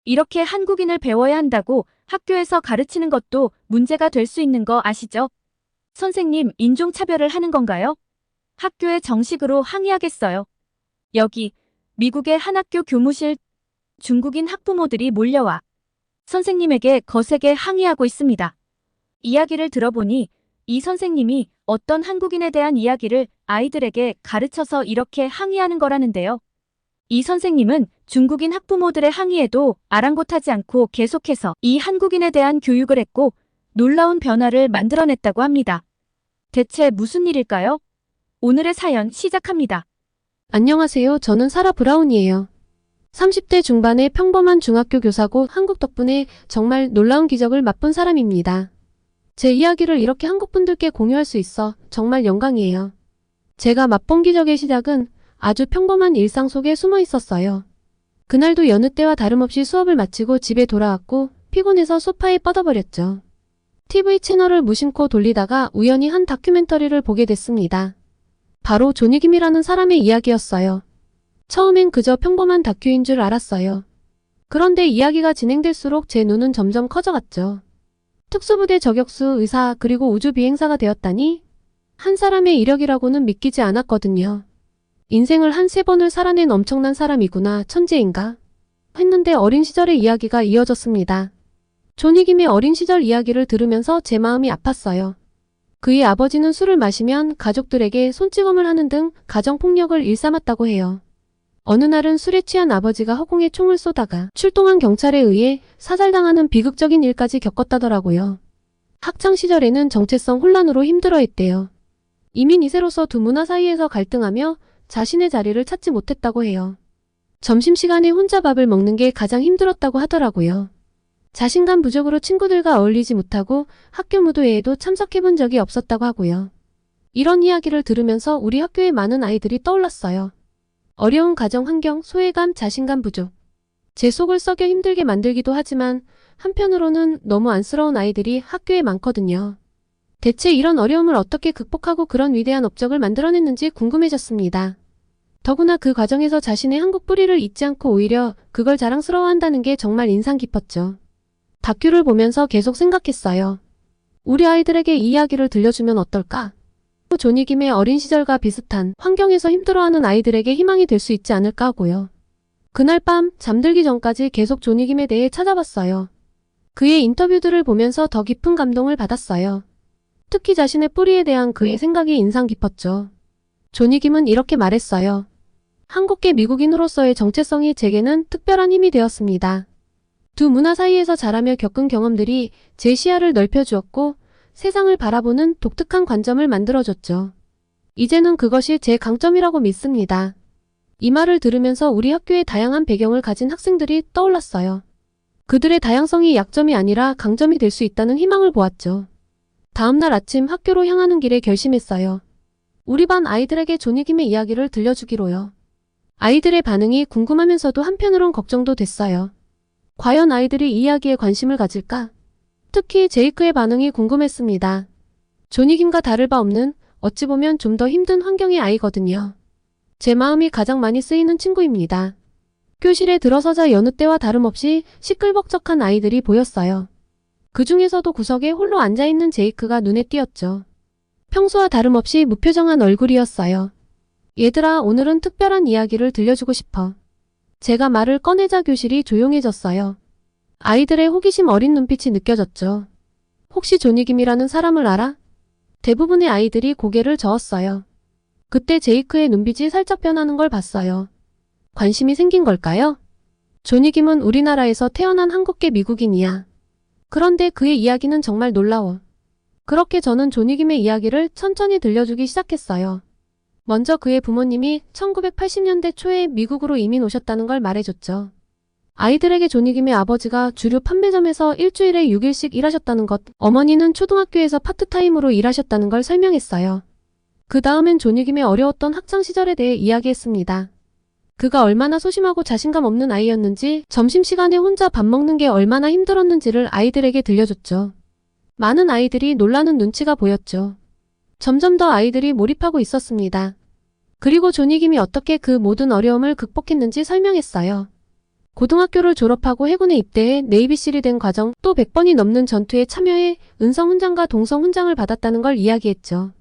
이렇게 한국인을 배워야 한다고 학교에서 가르치는 것도 문제가 될 수 있는 거 아시죠? 선생님, 인종차별을 하는 건가요? 학교에 정식으로 항의하겠어요. 여기, 미국의 한 학교 교무실 중국인 학부모들이 몰려와 선생님에게 거세게 항의하고 있습니다. 이야기를 들어보니 이 선생님이 어떤 한국인에 대한 이야기를 아이들에게 가르쳐서 이렇게 항의하는 거라는데요. 이 선생님은 중국인 학부모들의 항의에도 아랑곳하지 않고 계속해서 이 한국인에 대한 교육을 했고 놀라운 변화를 만들어냈다고 합니다. 대체 무슨 일일까요? 오늘의 사연 시작합니다. 안녕하세요. 저는 사라 브라운이에요. 30대 중반의 평범한 중학교 교사고 한국 덕분에 정말 놀라운 기적을 맛본 사람입니다. 제 이야기를 이렇게 한국분들께 공유할 수 있어 정말 영광이에요. 제가 맛본 기적의 시작은 아주 평범한 일상 속에 숨어 있었어요. 그날도 여느 때와 다름없이 수업을 마치고 집에 돌아왔고 피곤해서 소파에 뻗어버렸죠. TV 채널을 무심코 돌리다가 우연히 한 다큐멘터리를 보게 됐습니다. 바로 조니김이라는 사람의 이야기였어요. 처음엔 그저 평범한 다큐인 줄 알았어요. 그런데 이야기가 진행될수록 제 눈은 점점 커져갔죠. 특수부대 저격수, 의사, 그리고 우주비행사가 되었다니? 한 사람의 이력이라고는 믿기지 않았거든요. 인생을 한 3번을 살아낸 엄청난 사람이구나, 천재인가? 했는데 어린 시절의 이야기가 이어졌습니다. 조니김의 어린 시절 이야기를 들으면서 제 마음이 아팠어요. 그의 아버지는 술을 마시면 가족들에게 손찌검을 하는 등 가정폭력을 일삼았다고 해요. 어느 날은 술에 취한 아버지가 허공에 총을 쏘다가 출동한 경찰에 의해 사살당하는 비극적인 일까지 겪었다더라고요. 학창시절에는 정체성 혼란으로 힘들어했대요. 이민 2세로서 두 문화 사이에서 갈등하며 자신의 자리를 찾지 못했다고 해요. 점심시간에 혼자 밥을 먹는 게 가장 힘들었다고 하더라고요. 자신감 부족으로 친구들과 어울리지 못하고 학교 무도회에도 참석해본 적이 없었다고 하고요. 이런 이야기를 들으면서 우리 학교의 많은 아이들이 떠올랐어요. 어려운 가정 환경, 소외감, 자신감 부족. 제 속을 썩여 힘들게 만들기도 하지만 한편으로는 너무 안쓰러운 아이들이 학교에 많거든요. 대체 이런 어려움을 어떻게 극복하고 그런 위대한 업적을 만들어냈는지 궁금해졌습니다. 더구나 그 과정에서 자신의 한국 뿌리를 잊지 않고 오히려 그걸 자랑스러워한다는 게 정말 인상 깊었죠. 다큐를 보면서 계속 생각했어요. 우리 아이들에게 이 이야기를 들려주면 어떨까? 조니김의 어린 시절과 비슷한 환경에서 힘들어하는 아이들에게 희망이 될 수 있지 않을까 하고요. 그날 밤 잠들기 전까지 계속 조니김에 대해 찾아봤어요. 그의 인터뷰들을 보면서 더 깊은 감동을 받았어요. 특히 자신의 뿌리에 대한 그의 생각이 인상 깊었죠. 조니김은 이렇게 말했어요. 한국계 미국인으로서의 정체성이 제게는 특별한 힘이 되었습니다. 두 문화 사이에서 자라며 겪은 경험들이 제 시야를 넓혀주었고 세상을 바라보는 독특한 관점을 만들어줬죠. 이제는 그것이 제 강점이라고 믿습니다. 이 말을 들으면서 우리 학교의 다양한 배경을 가진 학생들이 떠올랐어요. 그들의 다양성이 약점이 아니라 강점이 될 수 있다는 희망을 보았죠. 다음날 아침 학교로 향하는 길에 결심했어요. 우리 반 아이들에게 조니김의 이야기를 들려주기로요. 아이들의 반응이 궁금하면서도 한편으론 걱정도 됐어요. 과연 아이들이 이 이야기에 관심을 가질까? 특히 제이크의 반응이 궁금했습니다. 조니김과 다를 바 없는 어찌 보면 좀 더 힘든 환경의 아이거든요. 제 마음이 가장 많이 쓰이는 친구입니다. 교실에 들어서자 여느 때와 다름없이 시끌벅적한 아이들이 보였어요. 그 중에서도 구석에 홀로 앉아있는 제이크가 눈에 띄었죠. 평소와 다름없이 무표정한 얼굴이었어요. 얘들아, 오늘은 특별한 이야기를 들려주고 싶어. 제가 말을 꺼내자 교실이 조용해졌어요. 아이들의 호기심 어린 눈빛이 느껴졌죠. 혹시 조니김이라는 사람을 알아? 대부분의 아이들이 고개를 저었어요. 그때 제이크의 눈빛이 살짝 변하는 걸 봤어요. 관심이 생긴 걸까요? 조니김은 우리나라에서 태어난 한국계 미국인이야. 그런데 그의 이야기는 정말 놀라워. 그렇게 저는 조니김의 이야기를 천천히 들려주기 시작했어요. 먼저 그의 부모님이 1980년대 초에 미국으로 이민 오셨다는 걸 말해줬죠. 아이들에게 조니김의 아버지가 주류 판매점에서 일주일에 6일씩 일하셨다는 것, 어머니는 초등학교에서 파트타임으로 일하셨다는 걸 설명했어요. 그 다음엔 조니김의 어려웠던 학창시절에 대해 이야기했습니다. 그가 얼마나 소심하고 자신감 없는 아이였는지, 점심시간에 혼자 밥 먹는 게 얼마나 힘들었는지를 아이들에게 들려줬죠. 많은 아이들이 놀라는 눈치가 보였죠. 점점 더 아이들이 몰입하고 있었습니다. 그리고 조니김이 어떻게 그 모든 어려움을 극복했는지 설명했어요. 고등학교를 졸업하고 해군에 입대해 네이비실이 된 과정, 또 100번이 넘는 전투에 참여해 은성 훈장과 동성 훈장을 받았다는 걸 이야기했죠.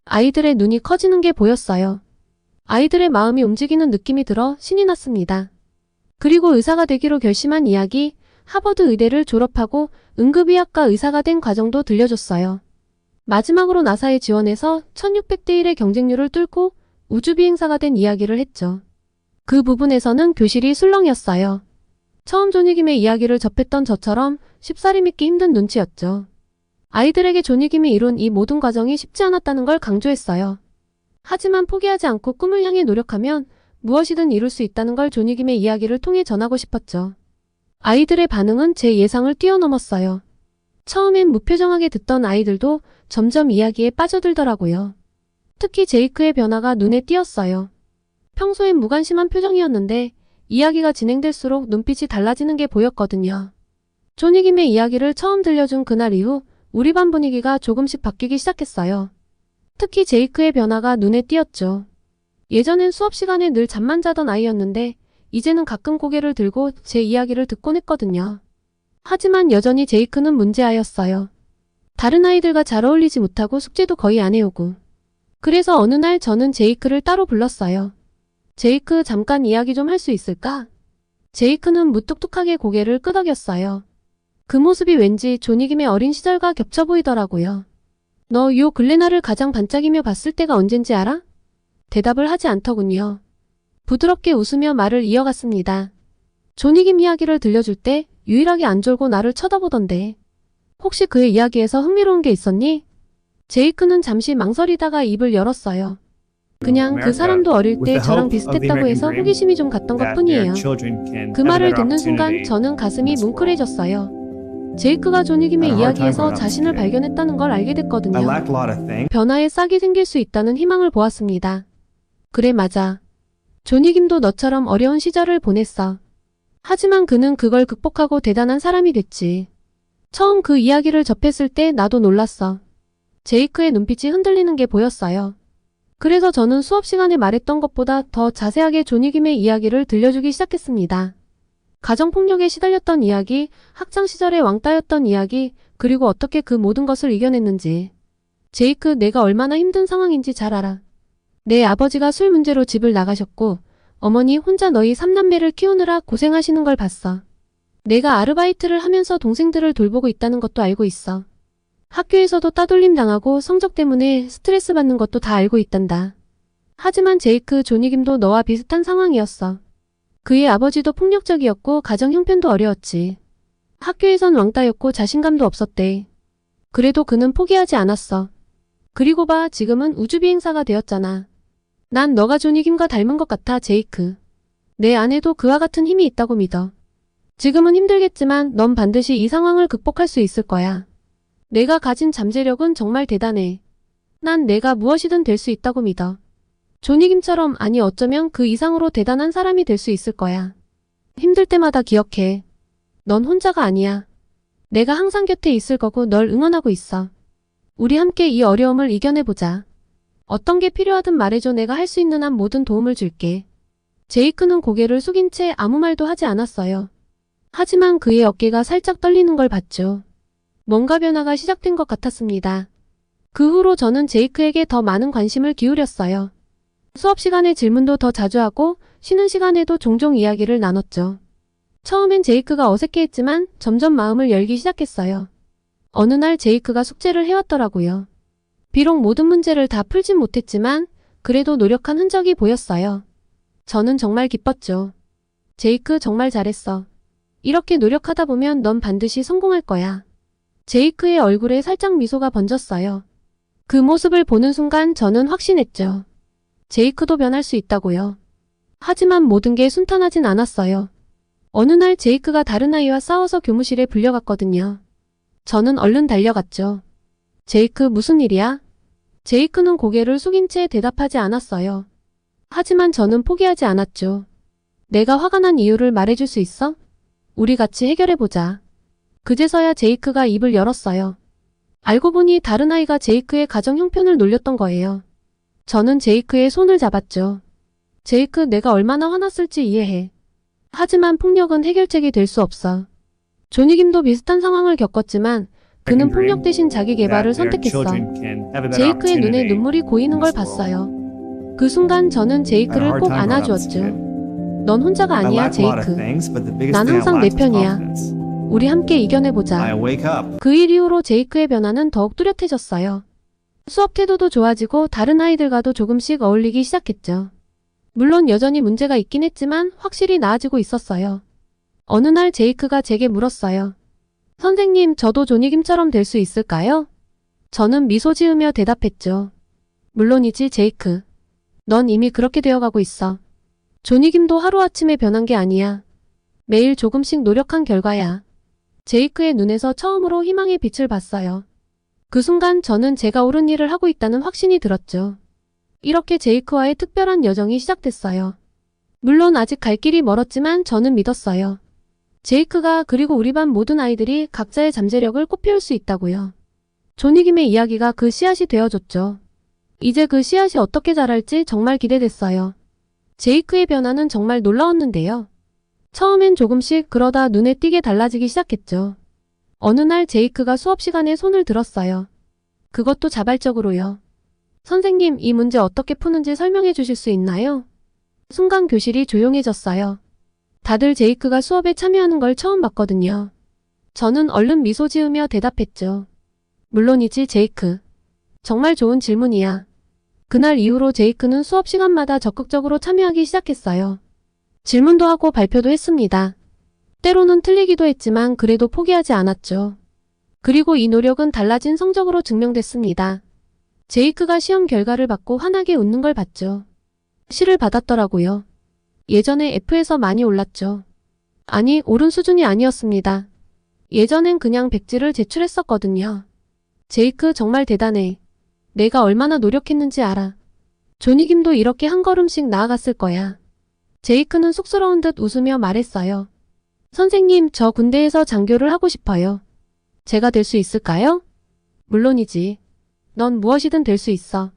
아이들의 눈이 커지는 게 보였어요. 아이들의 마음이 움직이는 느낌이 들어 신이 났습니다. 그리고 의사가 되기로 결심한 이야기, 하버드 의대를 졸업하고 응급의학과 의사가 된 과정도 들려줬어요. 마지막으로 나사에 지원해서 1600대 1의 경쟁률을 뚫고 우주비행사가 된 이야기를 했죠. 그 부분에서는 교실이 술렁이었어요. 처음 조니김의 이야기를 접했던 저처럼 쉽사리 믿기 힘든 눈치였죠. 아이들에게 조니김이 이룬 이 모든 과정이 쉽지 않았다는 걸 강조했어요. 하지만 포기하지 않고 꿈을 향해 노력하면 무엇이든 이룰 수 있다는 걸 조니김의 이야기를 통해 전하고 싶었죠. 아이들의 반응은 제 예상을 뛰어넘었어요. 처음엔 무표정하게 듣던 아이들도 점점 이야기에 빠져들더라고요. 특히 제이크의 변화가 눈에 띄었어요. 평소엔 무관심한 표정이었는데 이야기가 진행될수록 눈빛이 달라지는 게 보였거든요. 조니김의 이야기를 처음 들려준 그날 이후 우리 반 분위기가 조금씩 바뀌기 시작했어요. 특히 제이크의 변화가 눈에 띄었죠. 예전엔 수업 시간에 늘 잠만 자던 아이였는데 이제는 가끔 고개를 들고 제 이야기를 듣곤 했거든요. 하지만 여전히 제이크는 문제아였어요. 다른 아이들과 잘 어울리지 못하고 숙제도 거의 안 해오고. 그래서 어느 날 저는 제이크를 따로 불렀어요. 제이크, 잠깐 이야기 좀 할 수 있을까? 제이크는 무뚝뚝하게 고개를 끄덕였어요. 그 모습이 왠지 조니김의 어린 시절과 겹쳐 보이더라고요. 너 요 근래 나를 가장 반짝이며 봤을 때가 언젠지 알아? 대답을 하지 않더군요. 부드럽게 웃으며 말을 이어갔습니다. 조니김 이야기를 들려줄 때 유일하게 안 졸고 나를 쳐다보던데. 혹시 그의 이야기에서 흥미로운 게 있었니? 제이크는 잠시 망설이다가 입을 열었어요. 그냥 그 사람도 어릴 때 저랑 비슷했다고 해서 호기심이 좀 갔던 것 뿐이에요. 그 말을 듣는 순간 저는 가슴이 뭉클해졌어요. 제이크가 조니김의 이야기에서 자신을 발견했다는 걸 알게 됐거든요. 변화에 싹이 생길 수 있다는 희망을 보았습니다. 그래, 맞아. 조니김도 너처럼 어려운 시절을 보냈어. 하지만 그는 그걸 극복하고 대단한 사람이 됐지. 처음 그 이야기를 접했을 때 나도 놀랐어. 제이크의 눈빛이 흔들리는 게 보였어요. 그래서 저는 수업 시간에 말했던 것보다 더 자세하게 조니김의 이야기를 들려주기 시작했습니다. 가정폭력에 시달렸던 이야기, 학창시절의 왕따였던 이야기, 그리고 어떻게 그 모든 것을 이겨냈는지. 제이크, 내가 얼마나 힘든 상황인지 잘 알아. 내 아버지가 술 문제로 집을 나가셨고 어머니 혼자 너희 3남매를 키우느라 고생하시는 걸 봤어. 내가 아르바이트를 하면서 동생들을 돌보고 있다는 것도 알고 있어. 학교에서도 따돌림 당하고 성적 때문에 스트레스 받는 것도 다 알고 있단다. 하지만 제이크, 조니김도 너와 비슷한 상황이었어. 그의 아버지도 폭력적이었고 가정 형편도 어려웠지. 학교에선 왕따였고 자신감도 없었대. 그래도 그는 포기하지 않았어. 그리고 봐, 지금은 우주비행사가 되었잖아. 난 너가 조니김과 닮은 것 같아, 제이크. 내 안에도 그와 같은 힘이 있다고 믿어. 지금은 힘들겠지만 넌 반드시 이 상황을 극복할 수 있을 거야. 내가 가진 잠재력은 정말 대단해. 난 내가 무엇이든 될 수 있다고 믿어. 조니김처럼, 아니 어쩌면 그 이상으로 대단한 사람이 될 수 있을 거야. 힘들 때마다 기억해. 넌 혼자가 아니야. 내가 항상 곁에 있을 거고 널 응원하고 있어. 우리 함께 이 어려움을 이겨내보자. 어떤 게 필요하든 말해줘. 내가 할 수 있는 한 모든 도움을 줄게. 제이크는 고개를 숙인 채 아무 말도 하지 않았어요. 하지만 그의 어깨가 살짝 떨리는 걸 봤죠. 뭔가 변화가 시작된 것 같았습니다. 그 후로 저는 제이크에게 더 많은 관심을 기울였어요. 수업 시간에 질문도 더 자주 하고 쉬는 시간에도 종종 이야기를 나눴죠. 처음엔 제이크가 어색해했지만 점점 마음을 열기 시작했어요. 어느 날 제이크가 숙제를 해왔더라고요. 비록 모든 문제를 다 풀진 못했지만 그래도 노력한 흔적이 보였어요. 저는 정말 기뻤죠. 제이크, 정말 잘했어. 이렇게 노력하다 보면 넌 반드시 성공할 거야. 제이크의 얼굴에 살짝 미소가 번졌어요. 그 모습을 보는 순간 저는 확신했죠. 제이크도 변할 수 있다고요. 하지만 모든 게 순탄하진 않았어요. 어느 날 제이크가 다른 아이와 싸워서 교무실에 불려갔거든요. 저는 얼른 달려갔죠. 제이크, 무슨 일이야? 제이크는 고개를 숙인 채 대답하지 않았어요. 하지만 저는 포기하지 않았죠. 내가 화가 난 이유를 말해줄 수 있어? 우리 같이 해결해보자. 그제서야 제이크가 입을 열었어요. 알고 보니 다른 아이가 제이크의 가정 형편을 놀렸던 거예요. 저는 제이크의 손을 잡았죠. 제이크, 내가 얼마나 화났을지 이해해. 하지만 폭력은 해결책이 될 수 없어. 조니김도 비슷한 상황을 겪었지만 그는 폭력 대신 자기 개발을 선택했어. 제이크의 눈에 눈물이 고이는 걸 봤어요. 그 순간 저는 제이크를 꼭 안아주었죠. 넌 혼자가 아니야, 제이크. 난 항상 내 편이야. 우리 함께 이겨내보자. 그 일 이후로 제이크의 변화는 더욱 뚜렷해졌어요. 수업 태도도 좋아지고 다른 아이들과도 조금씩 어울리기 시작했죠. 물론 여전히 문제가 있긴 했지만 확실히 나아지고 있었어요. 어느 날 제이크가 제게 물었어요. 선생님, 저도 조니김처럼 될 수 있을까요? 저는 미소 지으며 대답했죠. 물론이지, 제이크. 넌 이미 그렇게 되어가고 있어. 조니김도 하루아침에 변한 게 아니야. 매일 조금씩 노력한 결과야. 제이크의 눈에서 처음으로 희망의 빛을 봤어요. 그 순간 저는 제가 옳은 일을 하고 있다는 확신이 들었죠. 이렇게 제이크와의 특별한 여정이 시작됐어요. 물론 아직 갈 길이 멀었지만 저는 믿었어요. 제이크가 그리고 우리 반 모든 아이들이 각자의 잠재력을 꽃피울 수 있다고요. 조니김의 이야기가 그 씨앗이 되어줬죠. 이제 그 씨앗이 어떻게 자랄지 정말 기대됐어요. 제이크의 변화는 정말 놀라웠는데요. 처음엔 조금씩 그러다 눈에 띄게 달라지기 시작했죠. 어느 날 제이크가 수업 시간에 손을 들었어요. 그것도 자발적으로요. 선생님, 이 문제 어떻게 푸는지 설명해 주실 수 있나요? 순간 교실이 조용해졌어요. 다들 제이크가 수업에 참여하는 걸 처음 봤거든요. 저는 얼른 미소 지으며 대답했죠. 물론이지, 제이크. 정말 좋은 질문이야. 그날 이후로 제이크는 수업 시간마다 적극적으로 참여하기 시작했어요. 질문도 하고 발표도 했습니다. 때로는 틀리기도 했지만 그래도 포기하지 않았죠. 그리고 이 노력은 달라진 성적으로 증명됐습니다. 제이크가 시험 결과를 받고 환하게 웃는 걸 봤죠. C를 받았더라고요. 예전에 F에서 많이 올랐죠. 아니, 옳은 수준이 아니었습니다. 예전엔 그냥 백지를 제출했었거든요. 제이크 정말 대단해. 내가 얼마나 노력했는지 알아. 조니김도 이렇게 한 걸음씩 나아갔을 거야. 제이크는 쑥스러운 듯 웃으며 말했어요. 선생님, 저 군대에서 장교를 하고 싶어요. 제가 될 수 있을까요? 물론이지. 넌 무엇이든 될 수 있어.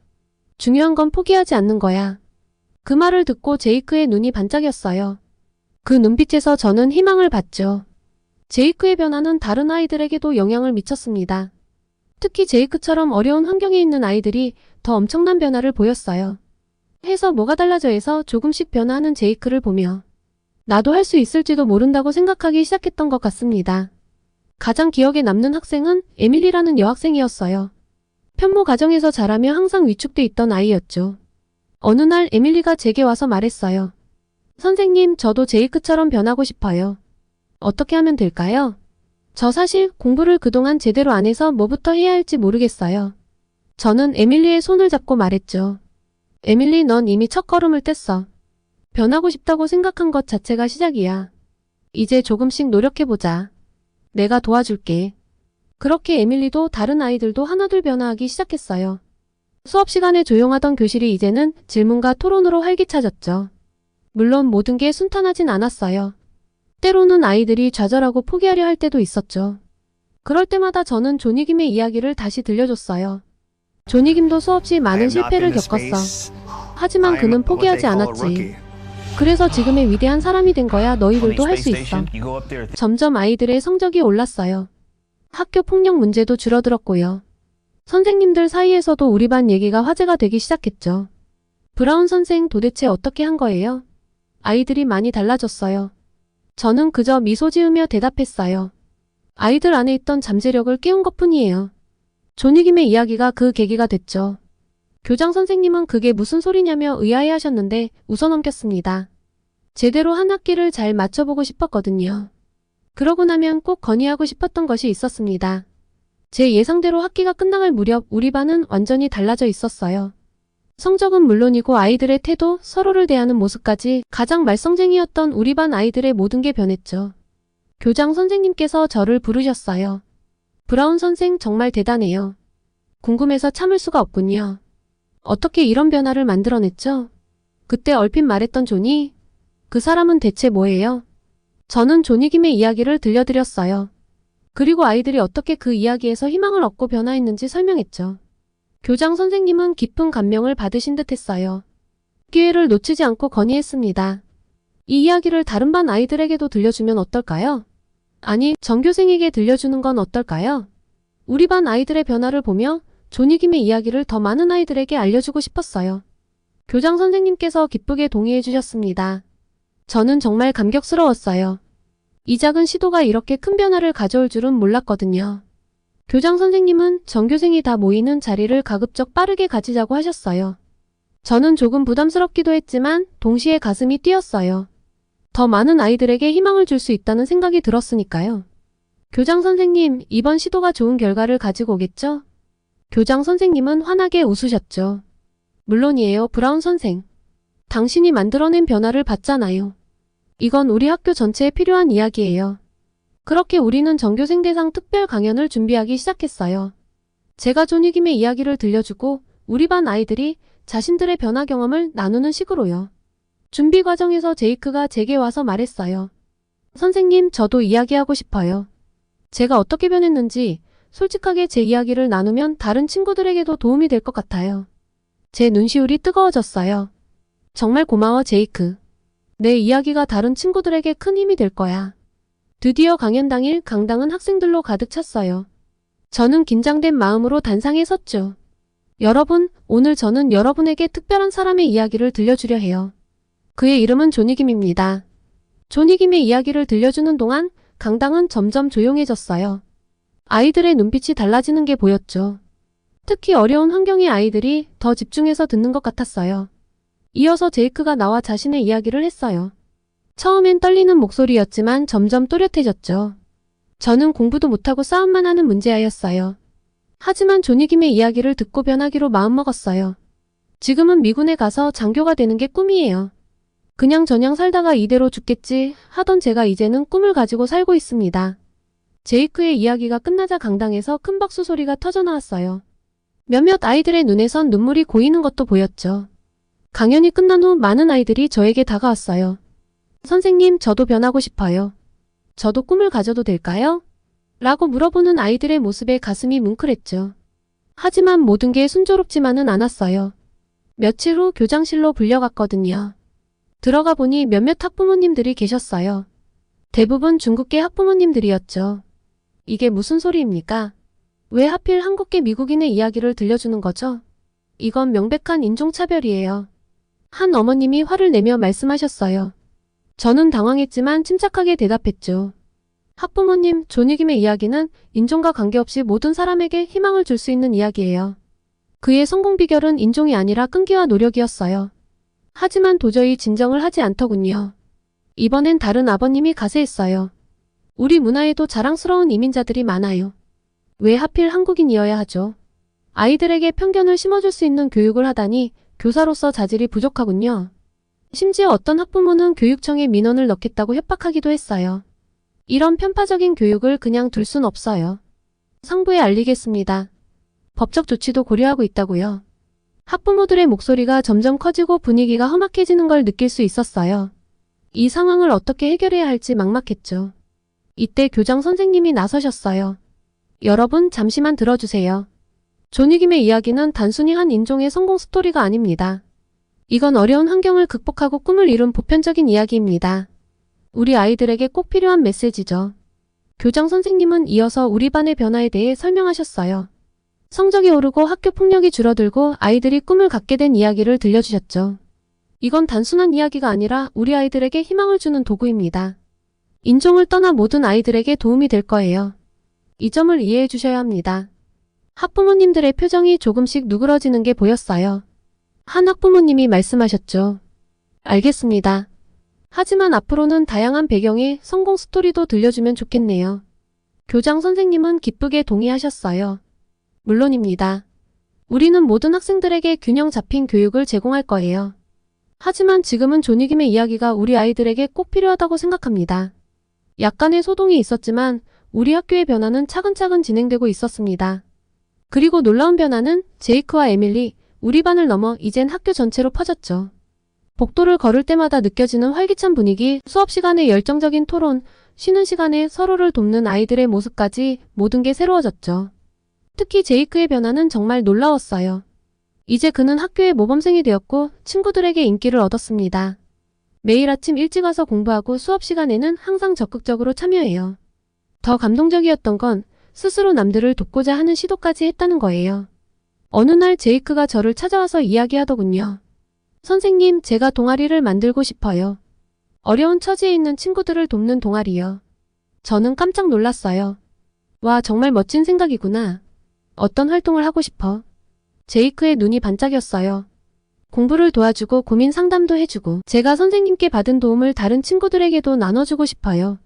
중요한 건 포기하지 않는 거야. 그 말을 듣고 제이크의 눈이 반짝였어요. 그 눈빛에서 저는 희망을 봤죠. 제이크의 변화는 다른 아이들에게도 영향을 미쳤습니다. 특히 제이크처럼 어려운 환경에 있는 아이들이 더 엄청난 변화를 보였어요. 해서 뭐가 달라져에서 조금씩 변화하는 제이크를 보며 나도 할 수 있을지도 모른다고 생각하기 시작했던 것 같습니다. 가장 기억에 남는 학생은 에밀리라는 여학생이었어요. 편모 가정에서 자라며 항상 위축돼 있던 아이였죠. 어느 날 에밀리가 제게 와서 말했어요. 선생님, 저도 제이크처럼 변하고 싶어요. 어떻게 하면 될까요? 저 사실 공부를 그동안 제대로 안 해서 뭐부터 해야 할지 모르겠어요. 저는 에밀리의 손을 잡고 말했죠. 에밀리, 넌 이미 첫걸음을 뗐어. 변하고 싶다고 생각한 것 자체가 시작이야. 이제 조금씩 노력해보자. 내가 도와줄게. 그렇게 에밀리도 다른 아이들도 하나둘 변화하기 시작했어요. 수업 시간에 조용하던 교실이 이제는 질문과 토론으로 활기차졌죠. 물론 모든 게 순탄하진 않았어요. 때로는 아이들이 좌절하고 포기하려 할 때도 있었죠. 그럴 때마다 저는 조니김의 이야기를 다시 들려줬어요. 조니김도 수없이 많은 실패를 겪었어. 하지만 그는 포기하지 않았지. 그래서 지금의 위대한 사람이 된 거야. 너희들도 할 수 있어. 점점 아이들의 성적이 올랐어요. 학교 폭력 문제도 줄어들었고요. 선생님들 사이에서도 우리 반 얘기가 화제가 되기 시작했죠. 브라운 선생 도대체 어떻게 한 거예요? 아이들이 많이 달라졌어요. 저는 그저 미소 지으며 대답했어요. 아이들 안에 있던 잠재력을 깨운 것뿐이에요. 조니김의 이야기가 그 계기가 됐죠. 교장 선생님은 그게 무슨 소리냐며 의아해하셨는데 웃어넘겼습니다. 제대로 한 학기를 잘 맞춰보고 싶었거든요. 그러고 나면 꼭 건의하고 싶었던 것이 있었습니다. 제 예상대로 학기가 끝나갈 무렵 우리 반은 완전히 달라져 있었어요. 성적은 물론이고 아이들의 태도, 서로를 대하는 모습까지 가장 말썽쟁이였던 우리 반 아이들의 모든 게 변했죠. 교장 선생님께서 저를 부르셨어요. 브라운 선생 정말 대단해요. 궁금해서 참을 수가 없군요. 어떻게 이런 변화를 만들어냈죠? 그때 얼핏 말했던 조니? 그 사람은 대체 뭐예요? 저는 조니김의 이야기를 들려드렸어요. 그리고 아이들이 어떻게 그 이야기에서 희망을 얻고 변화했는지 설명했죠. 교장 선생님은 깊은 감명을 받으신 듯 했어요. 기회를 놓치지 않고 건의했습니다. 이 이야기를 다른 반 아이들에게도 들려주면 어떨까요? 아니, 전교생에게 들려주는 건 어떨까요? 우리 반 아이들의 변화를 보며 존익임의 이야기를 더 많은 아이들에게 알려주고 싶었어요. 교장 선생님께서 기쁘게 동의해 주셨습니다. 저는 정말 감격스러웠어요. 이 작은 시도가 이렇게 큰 변화를 가져올 줄은 몰랐거든요. 교장 선생님은 전교생이 다 모이는 자리를 가급적 빠르게 가지자고 하셨어요. 저는 조금 부담스럽기도 했지만 동시에 가슴이 뛰었어요. 더 많은 아이들에게 희망을 줄 수 있다는 생각이 들었으니까요. 교장 선생님, 이번 시도가 좋은 결과를 가지고 오겠죠? 교장 선생님은 환하게 웃으셨죠. 물론이에요, 브라운 선생. 당신이 만들어낸 변화를 봤잖아요. 이건 우리 학교 전체에 필요한 이야기예요. 그렇게 우리는 전교생 대상 특별 강연을 준비하기 시작했어요. 제가 존익임의 이야기를 들려주고 우리 반 아이들이 자신들의 변화 경험을 나누는 식으로요. 준비 과정에서 제이크가 제게 와서 말했어요. 선생님, 저도 이야기하고 싶어요. 제가 어떻게 변했는지 솔직하게 제 이야기를 나누면 다른 친구들에게도 도움이 될 것 같아요. 제 눈시울이 뜨거워졌어요. 정말 고마워, 제이크. 내 이야기가 다른 친구들에게 큰 힘이 될 거야. 드디어 강연 당일 강당은 학생들로 가득 찼어요. 저는 긴장된 마음으로 단상에 섰죠. 여러분, 오늘 저는 여러분에게 특별한 사람의 이야기를 들려주려 해요. 그의 이름은 존익임입니다. 존익임의 이야기를 들려주는 동안 강당은 점점 조용해졌어요. 아이들의 눈빛이 달라지는 게 보였죠. 특히 어려운 환경의 아이들이 더 집중해서 듣는 것 같았어요. 이어서 제이크가 나와 자신의 이야기를 했어요. 처음엔 떨리는 목소리였지만 점점 또렷해졌죠. 저는 공부도 못하고 싸움만 하는 문제아였어요. 하지만 존익임의 이야기를 듣고 변하기로 마음먹었어요. 지금은 미군에 가서 장교가 되는 게 꿈이에요. 그냥저냥 살다가 이대로 죽겠지 하던 제가 이제는 꿈을 가지고 살고 있습니다. 제이크의 이야기가 끝나자 강당에서 큰 박수 소리가 터져나왔어요. 몇몇 아이들의 눈에선 눈물이 고이는 것도 보였죠. 강연이 끝난 후 많은 아이들이 저에게 다가왔어요. 선생님, 저도 변하고 싶어요. 저도 꿈을 가져도 될까요? 라고 물어보는 아이들의 모습에 가슴이 뭉클했죠. 하지만 모든 게 순조롭지만은 않았어요. 며칠 후 교장실로 불려갔거든요. 들어가 보니 몇몇 학부모님들이 계셨어요. 대부분 중국계 학부모님들이었죠. 이게 무슨 소리입니까? 왜 하필 한국계 미국인의 이야기를 들려주는 거죠? 이건 명백한 인종차별이에요. 한 어머님이 화를 내며 말씀하셨어요. 저는 당황했지만 침착하게 대답했죠. 학부모님, 존익임의 이야기는 인종과 관계없이 모든 사람에게 희망을 줄 수 있는 이야기예요. 그의 성공 비결은 인종이 아니라 끈기와 노력이었어요. 하지만 도저히 진정을 하지 않더군요. 이번엔 다른 아버님이 가세했어요. 우리 문화에도 자랑스러운 이민자들이 많아요. 왜 하필 한국인이어야 하죠? 아이들에게 편견을 심어줄 수 있는 교육을 하다니 교사로서 자질이 부족하군요. 심지어 어떤 학부모는 교육청에 민원을 넣겠다고 협박하기도 했어요. 이런 편파적인 교육을 그냥 둘 순 없어요. 상부에 알리겠습니다. 법적 조치도 고려하고 있다고요. 학부모들의 목소리가 점점 커지고 분위기가 험악해지는 걸 느낄 수 있었어요. 이 상황을 어떻게 해결해야 할지 막막했죠. 이때 교장 선생님이 나서셨어요. 여러분, 잠시만 들어주세요. 존익임의 이야기는 단순히 한 인종의 성공 스토리가 아닙니다. 이건 어려운 환경을 극복하고 꿈을 이룬 보편적인 이야기입니다. 우리 아이들에게 꼭 필요한 메시지죠. 교장 선생님은 이어서 우리 반의 변화에 대해 설명하셨어요. 성적이 오르고 학교 폭력이 줄어들고 아이들이 꿈을 갖게 된 이야기를 들려주셨죠. 이건 단순한 이야기가 아니라 우리 아이들에게 희망을 주는 도구입니다. 인종을 떠나 모든 아이들에게 도움이 될 거예요. 이 점을 이해해 주셔야 합니다. 학부모님들의 표정이 조금씩 누그러지는 게 보였어요. 한 학부모님이 말씀하셨죠. 알겠습니다. 하지만 앞으로는 다양한 배경의 성공 스토리도 들려주면 좋겠네요. 교장 선생님은 기쁘게 동의하셨어요. 물론입니다. 우리는 모든 학생들에게 균형 잡힌 교육을 제공할 거예요. 하지만 지금은 존익임의 이야기가 우리 아이들에게 꼭 필요하다고 생각합니다. 약간의 소동이 있었지만 우리 학교의 변화는 차근차근 진행되고 있었습니다. 그리고 놀라운 변화는 제이크와 에밀리, 우리 반을 넘어 이젠 학교 전체로 퍼졌죠. 복도를 걸을 때마다 느껴지는 활기찬 분위기, 수업 시간의 열정적인 토론, 쉬는 시간에 서로를 돕는 아이들의 모습까지 모든 게 새로워졌죠. 특히 제이크의 변화는 정말 놀라웠어요. 이제 그는 학교의 모범생이 되었고 친구들에게 인기를 얻었습니다. 매일 아침 일찍 와서 공부하고 수업 시간에는 항상 적극적으로 참여해요. 더 감동적이었던 건 스스로 남들을 돕고자 하는 시도까지 했다는 거예요. 어느 날 제이크가 저를 찾아와서 이야기하더군요. 선생님, 제가 동아리를 만들고 싶어요. 어려운 처지에 있는 친구들을 돕는 동아리요. 저는 깜짝 놀랐어요. 와, 정말 멋진 생각이구나. 어떤 활동을 하고 싶어? 제이크의 눈이 반짝였어요. 공부를 도와주고 고민 상담도 해주고 제가 선생님께 받은 도움을 다른 친구들에게도 나눠주고 싶어요.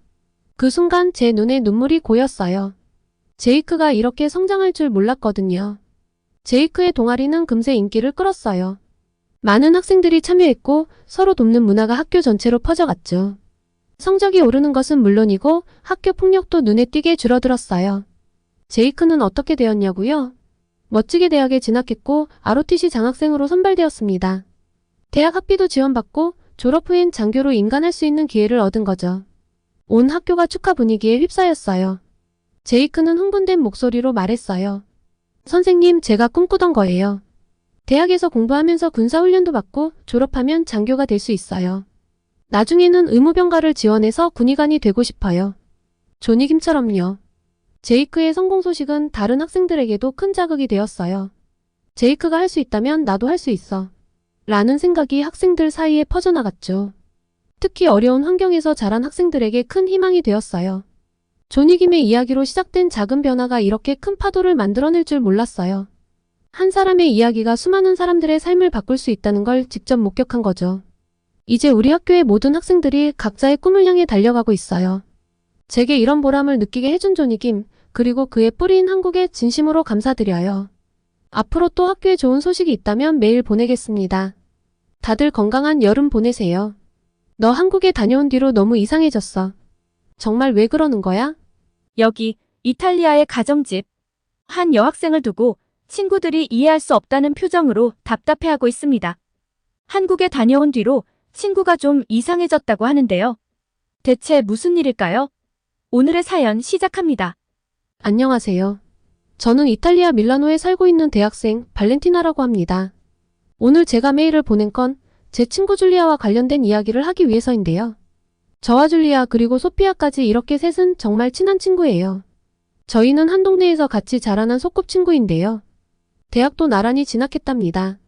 그 순간 제 눈에 눈물이 고였어요. 제이크가 이렇게 성장할 줄 몰랐거든요. 제이크의 동아리는 금세 인기를 끌었어요. 많은 학생들이 참여했고 서로 돕는 문화가 학교 전체로 퍼져갔죠. 성적이 오르는 것은 물론이고 학교 폭력도 눈에 띄게 줄어들었어요. 제이크는 어떻게 되었냐고요? 멋지게 대학에 진학했고 ROTC 장학생으로 선발되었습니다. 대학 학비도 지원받고 졸업 후엔 장교로 인간할 수 있는 기회를 얻은 거죠. 온 학교가 축하 분위기에 휩싸였어요. 제이크는 흥분된 목소리로 말했어요. 선생님, 제가 꿈꾸던 거예요. 대학에서 공부하면서 군사훈련도 받고 졸업하면 장교가 될 수 있어요. 나중에는 의무병가를 지원해서 군의관이 되고 싶어요. 조니김처럼요. 제이크의 성공 소식은 다른 학생들에게도 큰 자극이 되었어요. 제이크가 할 수 있다면 나도 할 수 있어. 라는 생각이 학생들 사이에 퍼져나갔죠. 특히 어려운 환경에서 자란 학생들에게 큰 희망이 되었어요. 조니김의 이야기로 시작된 작은 변화가 이렇게 큰 파도를 만들어낼 줄 몰랐어요. 한 사람의 이야기가 수많은 사람들의 삶을 바꿀 수 있다는 걸 직접 목격한 거죠. 이제 우리 학교의 모든 학생들이 각자의 꿈을 향해 달려가고 있어요. 제게 이런 보람을 느끼게 해준 조니김, 그리고 그의 뿌리인 한국에 진심으로 감사드려요. 앞으로 또 학교에 좋은 소식이 있다면 메일 보내겠습니다. 다들 건강한 여름 보내세요. 너 한국에 다녀온 뒤로 너무 이상해졌어. 정말 왜 그러는 거야? 여기 이탈리아의 가정집. 한 여학생을 두고 친구들이 이해할 수 없다는 표정으로 답답해하고 있습니다. 한국에 다녀온 뒤로 친구가 좀 이상해졌다고 하는데요. 대체 무슨 일일까요? 오늘의 사연 시작합니다. 안녕하세요. 저는 이탈리아 밀라노에 살고 있는 대학생 발렌티나라고 합니다. 오늘 제가 메일을 보낸 건 제 친구 줄리아와 관련된 이야기를 하기 위해서인데요. 저와 줄리아 그리고 소피아까지 이렇게 셋은 정말 친한 친구예요. 저희는 한 동네에서 같이 자라난 소꿉친구인데요. 대학도 나란히 진학했답니다.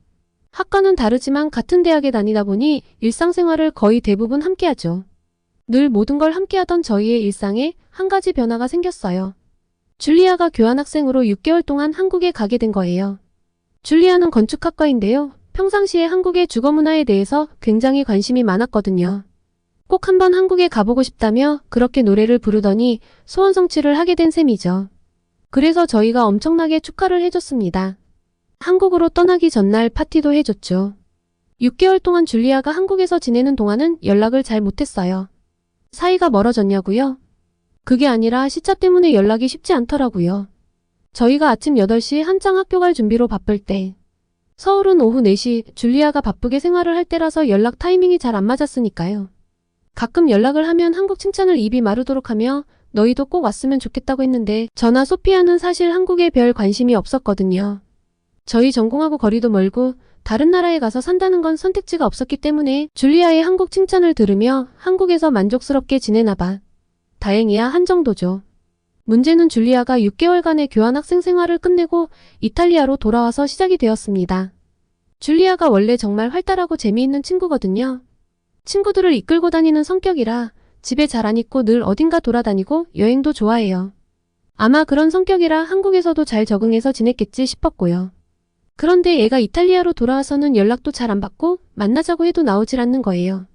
학과는 다르지만 같은 대학에 다니다 보니 일상생활을 거의 대부분 함께하죠. 늘 모든 걸 함께하던 저희의 일상에 한 가지 변화가 생겼어요. 줄리아가 교환학생으로 6개월 동안 한국에 가게 된 거예요. 줄리아는 건축학과인데요. 평상시에 한국의 주거문화에 대해서 굉장히 관심이 많았거든요. 꼭 한번 한국에 가보고 싶다며 그렇게 노래를 부르더니 소원 성취를 하게 된 셈이죠. 그래서 저희가 엄청나게 축하를 해줬습니다. 한국으로 떠나기 전날 파티도 해줬죠. 6개월 동안 줄리아가 한국에서 지내는 동안은 연락을 잘 못했어요. 사이가 멀어졌냐고요? 그게 아니라 시차 때문에 연락이 쉽지 않더라고요. 저희가 아침 8시 한창 학교 갈 준비로 바쁠 때, 서울은 오후 4시 줄리아가 바쁘게 생활을 할 때라서 연락 타이밍이 잘 안 맞았으니까요. 가끔 연락을 하면 한국 칭찬을 입이 마르도록 하며 너희도 꼭 왔으면 좋겠다고 했는데 저나 소피아는 사실 한국에 별 관심이 없었거든요. 저희 전공하고 거리도 멀고 다른 나라에 가서 산다는 건 선택지가 없었기 때문에 줄리아의 한국 칭찬을 들으며 한국에서 만족스럽게 지내나 봐. 다행이야 한 정도죠. 문제는 줄리아가 6개월간의 교환학생 생활을 끝내고 이탈리아로 돌아와서 시작이 되었습니다. 줄리아가 원래 정말 활달하고 재미있는 친구거든요. 친구들을 이끌고 다니는 성격이라 집에 잘 안 있고 늘 어딘가 돌아다니고 여행도 좋아해요. 아마 그런 성격이라 한국에서도 잘 적응해서 지냈겠지 싶었고요. 그런데 애가 이탈리아로 돌아와서는 연락도 잘 안 받고 만나자고 해도 나오질 않는 거예요.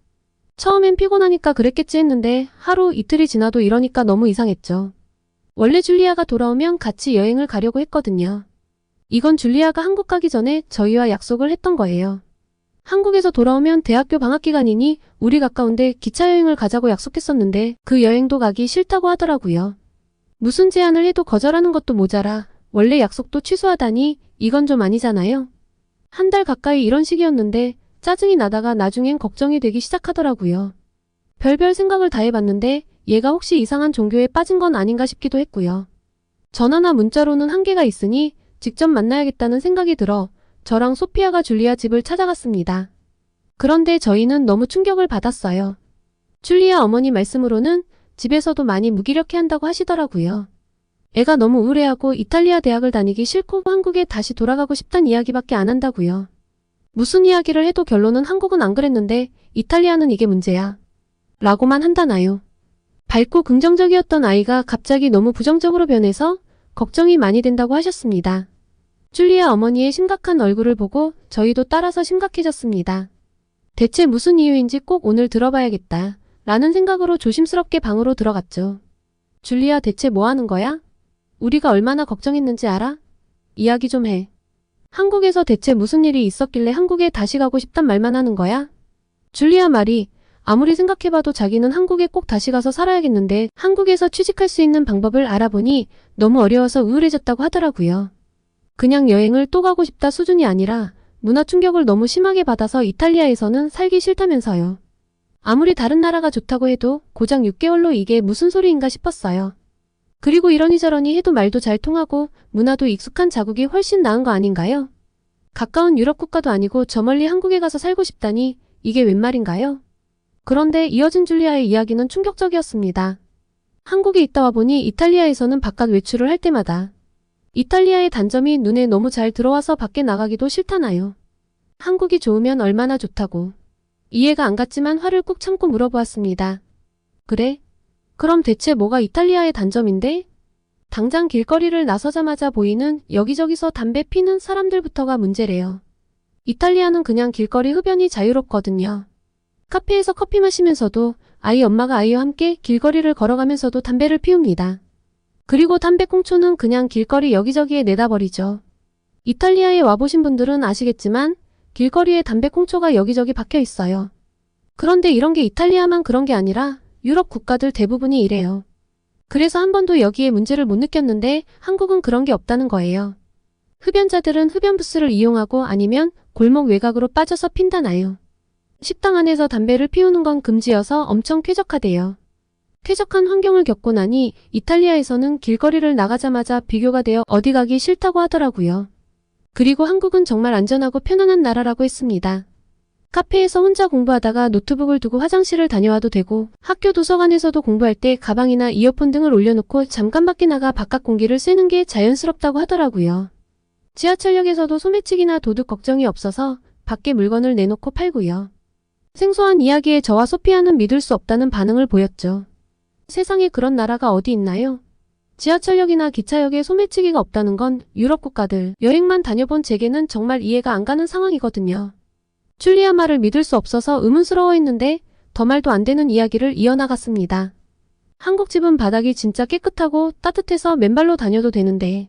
처음엔 피곤하니까 그랬겠지 했는데 하루 이틀이 지나도 이러니까 너무 이상했죠. 원래 줄리아가 돌아오면 같이 여행을 가려고 했거든요. 이건 줄리아가 한국 가기 전에 저희와 약속을 했던 거예요. 한국에서 돌아오면 대학교 방학기간이니 우리 가까운데 기차 여행을 가자고 약속했었는데 그 여행도 가기 싫다고 하더라고요. 무슨 제안을 해도 거절하는 것도 모자라 원래 약속도 취소하다니 이건 좀 아니잖아요. 한 달 가까이 이런 식이었는데 짜증이 나다가 나중엔 걱정이 되기 시작하더라고요. 별별 생각을 다 해봤는데 얘가 혹시 이상한 종교에 빠진 건 아닌가 싶기도 했고요. 전화나 문자로는 한계가 있으니 직접 만나야겠다는 생각이 들어 저랑 소피아가 줄리아 집을 찾아갔습니다. 그런데 저희는 너무 충격을 받았어요. 줄리아 어머니 말씀으로는 집에서도 많이 무기력해한다고 하시더라고요. 애가 너무 우울해하고 이탈리아 대학을 다니기 싫고 한국에 다시 돌아가고 싶단 이야기밖에 안 한다고요. 무슨 이야기를 해도 결론은 한국은 안 그랬는데 이탈리아는 이게 문제야. 라고만 한다나요. 밝고 긍정적이었던 아이가 갑자기 너무 부정적으로 변해서 걱정이 많이 된다고 하셨습니다. 줄리아 어머니의 심각한 얼굴을 보고 저희도 따라서 심각해졌습니다. 대체 무슨 이유인지 꼭 오늘 들어봐야겠다. 라는 생각으로 조심스럽게 방으로 들어갔죠. 줄리아 대체 뭐 하는 거야? 우리가 얼마나 걱정했는지 알아? 이야기 좀 해. 한국에서 대체 무슨 일이 있었길래 한국에 다시 가고 싶단 말만 하는 거야? 줄리아 말이 아무리 생각해봐도 자기는 한국에 꼭 다시 가서 살아야겠는데 한국에서 취직할 수 있는 방법을 알아보니 너무 어려워서 우울해졌다고 하더라고요. 그냥 여행을 또 가고 싶다 수준이 아니라 문화 충격을 너무 심하게 받아서 이탈리아에서는 살기 싫다면서요. 아무리 다른 나라가 좋다고 해도 고작 6개월로 이게 무슨 소리인가 싶었어요. 그리고 이러니저러니 해도 말도 잘 통하고 문화도 익숙한 자국이 훨씬 나은 거 아닌가요? 가까운 유럽 국가도 아니고 저 멀리 한국에 가서 살고 싶다니 이게 웬 말인가요? 그런데 이어진 줄리아의 이야기는 충격적이었습니다. 한국에 있다 와보니 이탈리아에서는 바깥 외출을 할 때마다 이탈리아의 단점이 눈에 너무 잘 들어와서 밖에 나가기도 싫다나요. 한국이 좋으면 얼마나 좋다고. 이해가 안 갔지만 화를 꾹 참고 물어보았습니다. 그래? 그럼 대체 뭐가 이탈리아의 단점인데? 당장 길거리를 나서자마자 보이는 여기저기서 담배 피는 사람들부터가 문제래요. 이탈리아는 그냥 길거리 흡연이 자유롭거든요. 카페에서 커피 마시면서도 아이 엄마가 아이와 함께 길거리를 걸어가면서도 담배를 피웁니다. 그리고 담배꽁초는 그냥 길거리 여기저기에 내다 버리죠. 이탈리아에 와보신 분들은 아시겠지만 길거리에 담배꽁초가 여기저기 박혀 있어요. 그런데 이런 게 이탈리아만 그런 게 아니라 유럽 국가들 대부분이 이래요. 그래서 한 번도 여기에 문제를 못 느꼈는데 한국은 그런 게 없다는 거예요. 흡연자들은 흡연 부스를 이용하고 아니면 골목 외곽으로 빠져서 핀다나요. 식당 안에서 담배를 피우는 건 금지여서 엄청 쾌적하대요. 쾌적한 환경을 겪고 나니 이탈리아에서는 길거리를 나가자마자 비교가 되어 어디 가기 싫다고 하더라고요. 그리고 한국은 정말 안전하고 편안한 나라라고 했습니다. 카페에서 혼자 공부하다가 노트북을 두고 화장실을 다녀와도 되고 학교 도서관에서도 공부할 때 가방이나 이어폰 등을 올려놓고 잠깐 밖에 나가 바깥 공기를 쐬는 게 자연스럽다고 하더라고요. 지하철역에서도 소매치기나 도둑 걱정이 없어서 밖에 물건을 내놓고 팔고요. 생소한 이야기에 저와 소피아는 믿을 수 없다는 반응을 보였죠. 세상에 그런 나라가 어디 있나요? 지하철역이나 기차역에 소매치기가 없다는 건 유럽 국가들 여행만 다녀본 제게는 정말 이해가 안 가는 상황이거든요. 줄리아 말을 믿을 수 없어서 의문스러워했는데 더 말도 안 되는 이야기를 이어나갔습니다. 한국 집은 바닥이 진짜 깨끗하고 따뜻해서 맨발로 다녀도 되는데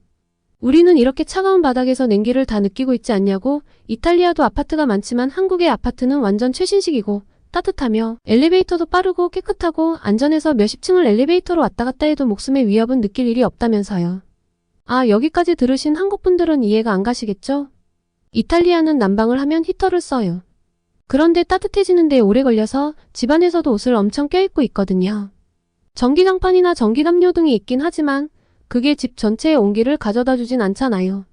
우리는 이렇게 차가운 바닥에서 냉기를 다 느끼고 있지 않냐고. 이탈리아도 아파트가 많지만 한국의 아파트는 완전 최신식이고 따뜻하며 엘리베이터도 빠르고 깨끗하고 안전해서 몇십 층을 엘리베이터로 왔다 갔다 해도 목숨의 위협은 느낄 일이 없다면서요. 아, 여기까지 들으신 한국분들은 이해가 안 가시겠죠? 이탈리아는 난방을 하면 히터를 써요. 그런데 따뜻해지는 데 오래 걸려서 집안에서도 옷을 엄청 껴입고 있거든요. 전기장판이나 전기담요 등이 있긴 하지만 그게 집 전체의 온기를 가져다 주진 않잖아요.